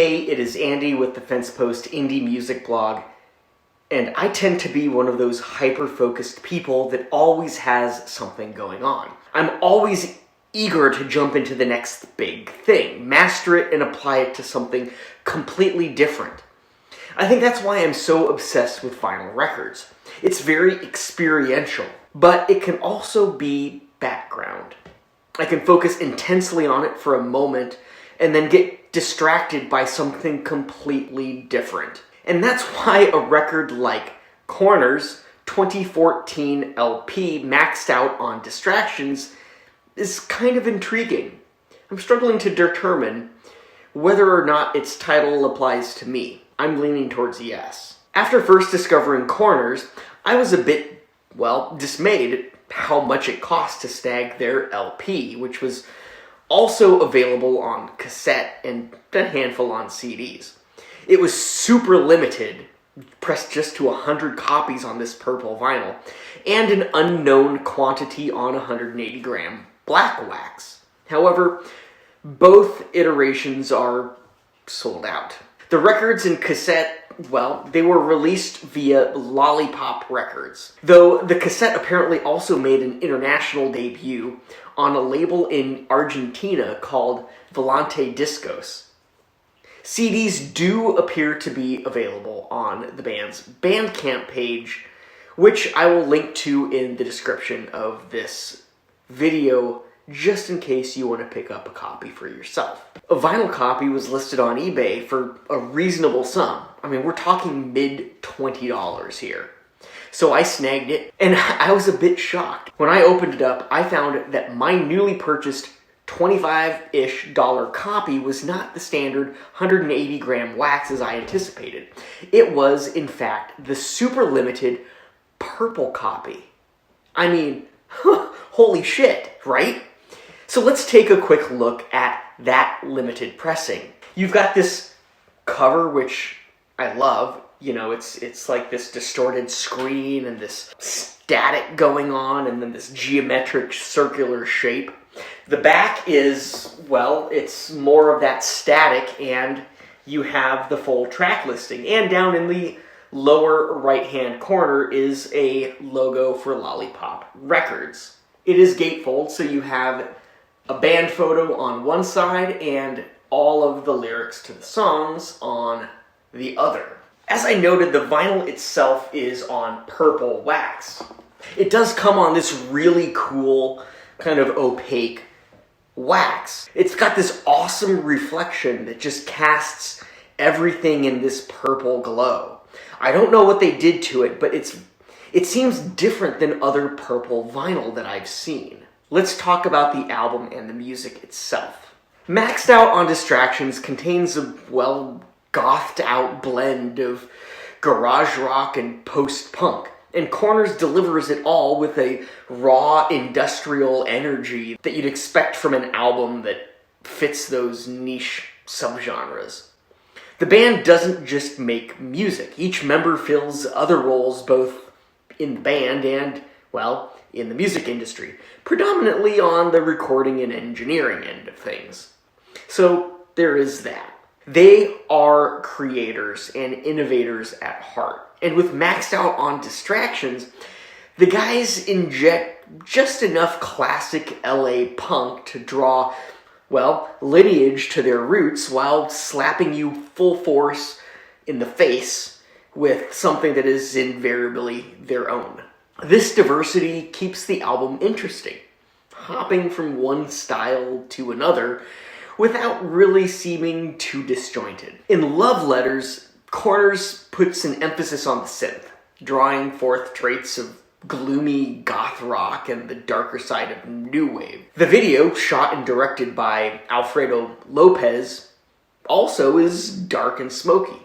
Hey, it is Andy with the FensePost indie music blog, and I tend to be one of those hyper-focused people that always has something going on. I'm always eager to jump into the next big thing, master it, and apply it to something completely different. I think that's why I'm so obsessed with vinyl records. It's very experiential, but it can also be background. I can focus intensely on it for a moment and then get distracted by something completely different. And that's why a record like Corner's 2014 LP, Maxed Out on Distractions, is kind of intriguing. I'm struggling to determine whether or not its title applies to me. I'm leaning towards yes. After first discovering Corner's, I was a bit, dismayed at how much it cost to snag their LP, which was also available on cassette and a handful on CDs. It was super limited, pressed just to 100 copies on this purple vinyl, and an unknown quantity on 180 gram black wax. However, both iterations are sold out. The records and cassette, they were released via Lolipop Records, though the cassette apparently also made an international debut on a label in Argentina called Volante Discos. CDs do appear to be available on the band's Bandcamp page, which I will link to in the description of this video, just in case you want to pick up a copy for yourself. A vinyl copy was listed on eBay for a reasonable sum. I mean, we're talking mid-$20 here. So I snagged it, and I was a bit shocked. When I opened it up, I found that my newly purchased $25-ish copy was not the standard 180 gram wax as I anticipated. It was, in fact, the super limited purple copy. I mean, holy shit, right? So let's take a quick look at that limited pressing. You've got this cover, which I love. You know, it's like this distorted screen and this static going on and then this geometric circular shape. The back is, it's more of that static, and you have the full track listing. And down in the lower right-hand corner is a logo for Lolipop Records. It is gatefold, so you have a band photo on one side and all of the lyrics to the songs on the other. As I noted, the vinyl itself is on purple wax. It does come on this really cool, kind of opaque wax. It's got this awesome reflection that just casts everything in this purple glow. I don't know what they did to it, but it seems different than other purple vinyl that I've seen. Let's talk about the album and the music itself. Maxed Out on Distractions contains a, gothed-out blend of garage rock and post-punk, and Corners delivers it all with a raw industrial energy that you'd expect from an album that fits those niche subgenres. The band doesn't just make music. Each member fills other roles both in the band and, in the music industry, predominantly on the recording and engineering end of things. So there is that. They are creators and innovators at heart. And with Maxed Out on Distractions, the guys inject just enough classic LA punk to draw, lineage to their roots while slapping you full force in the face with something that is invariably their own. This diversity keeps the album interesting, hopping from one style to another without really seeming too disjointed. In Love Letters, Corners puts an emphasis on the synth, drawing forth traits of gloomy goth rock and the darker side of new wave. The video, shot and directed by Alfredo Lopez, also is dark and smoky.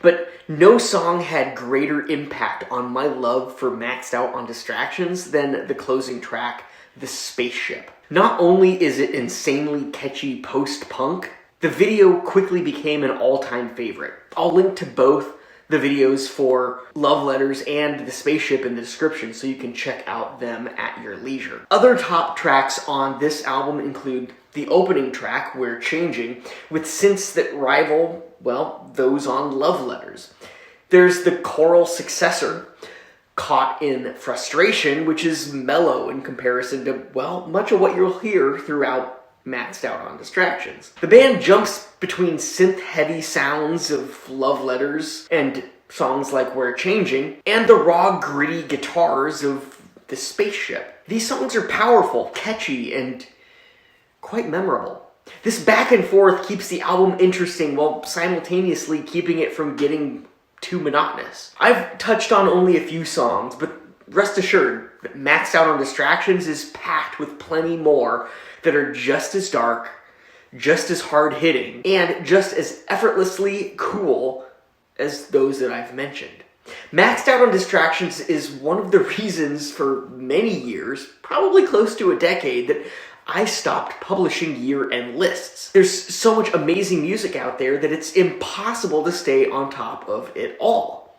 But no song had greater impact on my love for Maxed Out on Distractions than the closing track, The Spaceship. Not only is it insanely catchy post-punk, the video quickly became an all-time favorite. I'll link to both the videos for Love Letters and the Spaceship in the description so you can check out them at your leisure. Other top tracks on this album include the opening track, We're Changing, with synths that rival, well, those on Love Letters. There's the choral successor, Caught in Frustration, which is mellow in comparison to, well, much of what you'll hear throughout Maxed Out on Distractions. The band jumps between synth-heavy sounds of Love Letters and songs like We're Changing, and the raw, gritty guitars of the Spaceship. These songs are powerful, catchy, and quite memorable. This back and forth keeps the album interesting while simultaneously keeping it from getting too monotonous. I've touched on only a few songs, but rest assured that Maxed Out on Distractions is packed with plenty more that are just as dark, just as hard-hitting, and just as effortlessly cool as those that I've mentioned. Maxed Out on Distractions is one of the reasons for many years, probably close to a decade, that I stopped publishing year-end lists. There's so much amazing music out there that it's impossible to stay on top of it all.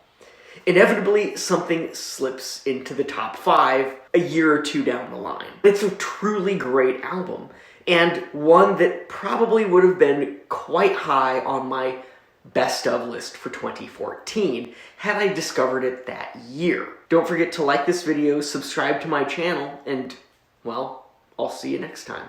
Inevitably, something slips into the top 5 a year or two down the line. It's a truly great album, and one that probably would have been quite high on my best of list for 2014 had I discovered it that year. Don't forget to like this video, subscribe to my channel, and, well, I'll see you next time.